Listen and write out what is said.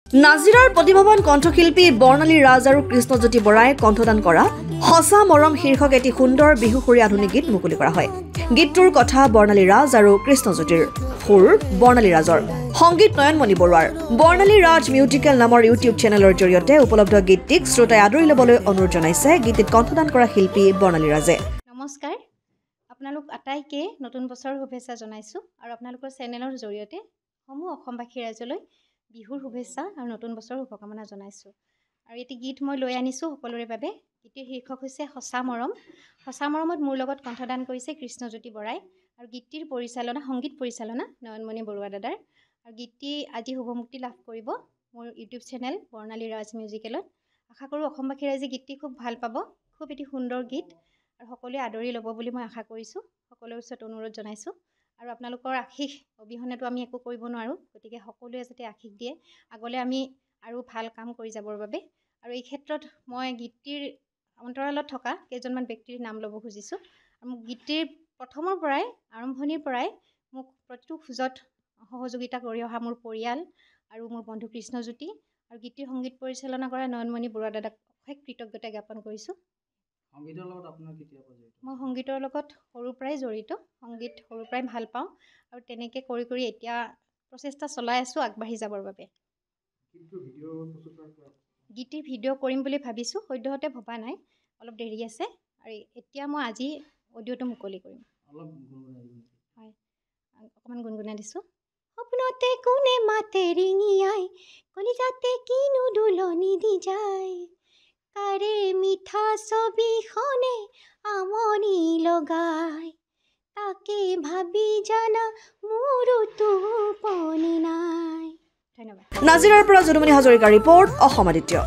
নাজিৰাৰ প্ৰতিভাৱান কণ্ঠশিল্পী বৰ্ণালী ৰাজ আৰু কৃষ্ণজ্যোতি বৰাই কণ্ঠদান কৰা সঁচা মৰম শীৰ্ষক এটি সুন্দৰ বিহুসুৰীয়া আধুনিক গীত মুকলি কৰা হয়। গীতটোৰ কথা বৰ্ণালী ৰাজ আৰু কৃষ্ণজ্যোতিৰ, সুৰ বৰ্ণালী ৰাজৰ, সংগীত নয়নমণি বৰুৱাৰ। বৰ্ণালী ৰাজ মিউজিকেল নামৰ ইউটিউব চেনেলৰ জৰিয়তে উপলব্ধ গীতটিক শ্ৰোতাই আদৰি ল'বলৈ অনুৰোধ জনাইছে গীতটিত কণ্ঠদান কৰা শিল্পী বৰ্ণালী ৰাজে। নমস্কাৰ, আপোনালোক আটাইকে নতুন বছৰৰ শুভেচ্ছা জনাইছোঁ আৰু আপোনালোকৰ চেনেলৰ জৰিয়তে সমূহ অসমবাসী ৰাইজলৈ বিহুৰ শুভেচ্ছা আৰু নতুন বছৰৰ শুভকামনা জনাইছোঁ। আৰু এটি গীত মই লৈ আনিছোঁ সকলোৰে বাবে। গীতটিৰ শীৰ্ষক হৈছে সঁচা মৰম। সঁচা মৰমত মোৰ লগত কণ্ঠদান কৰিছে কৃষ্ণজ্যোতি বৰাই আৰু গীতটিৰ সংগীত পৰিচালনা নয়নমণি বৰুৱা দাদাৰ। আৰু গীতটি আজি শুভমুক্তি লাভ কৰিব মোৰ ইউটিউব চেনেল বৰ্ণালী ৰাজ মিউজিকেলত। আশা কৰোঁ অসমবাসী ৰাইজে গীতটি খুব ভাল পাব। খুব এটি সুন্দৰ গীত আৰু সকলোৱে আদৰি ল'ব বুলি মই আশা কৰিছোঁ। সকলোৰে ওচৰত অনুৰোধ জনাইছোঁ আৰু আপোনালোকৰ আশীষ অবিহনেতো আমি একো কৰিব নোৱাৰোঁ। গতিকে সকলোৱে যাতে আশীষ দিয়ে আগলৈ আমি আৰু ভাল কাম কৰি যাবৰ বাবে। আৰু এই ক্ষেত্ৰত মই গীতটিৰ অন্তৰালত থকা কেইজনমান ব্যক্তিৰ নাম ল'ব খুজিছোঁ। আৰু মোক গীতটিৰ প্ৰথমৰ পৰাই আৰম্ভণিৰ পৰাই মোক প্ৰতিটো খোজত সহযোগিতা কৰি অহা মোৰ পৰিয়াল আৰু মোৰ বন্ধু কৃষ্ণজ্যোতি আৰু গীতটিৰ সংগীত পৰিচালনা কৰা নয়নমণি বৰুৱা দাদাক অশেষ কৃতজ্ঞতা জ্ঞাপন কৰিছোঁ। সংগীতৰ লগত আপোনাৰ কেতিয়া জড়িত? মই সংগীতৰ লগত সৰুৰ পৰাই জড়িত। সংগীত সৰুৰ পৰাই ভাল পাওঁ আৰু তেনেকৈ কৰি কৰি এতিয়া প্ৰচেষ্টা চলাই আছোঁ আগবাঢ়ি যাবৰ বাবে। গীতটিৰ ভিডিঅ' কৰিম বুলি ভাবিছোঁ, সদ্যহতে ভবা নাই, অলপ দেৰি আছে। আৰু এতিয়া মই আজি অডিঅ'টো মুকলি কৰিম। হয়, অকণমান গুণগুণাই দিছোঁ। সপোনতে কোনে মাতে ৰিঙিয়াই, কলিজাতে কিনো দুলনি দি যায়, কাৰে মিঠা ছবিখনে আমনি লগায়, তাকে ভাবি জানা মোৰো টোপনি নাই। ধন্যবাদ। নাজিৰাৰ পৰা যদুমণি হাজৰিকাৰ ৰিপৰ্ট, অসম আদিত্য।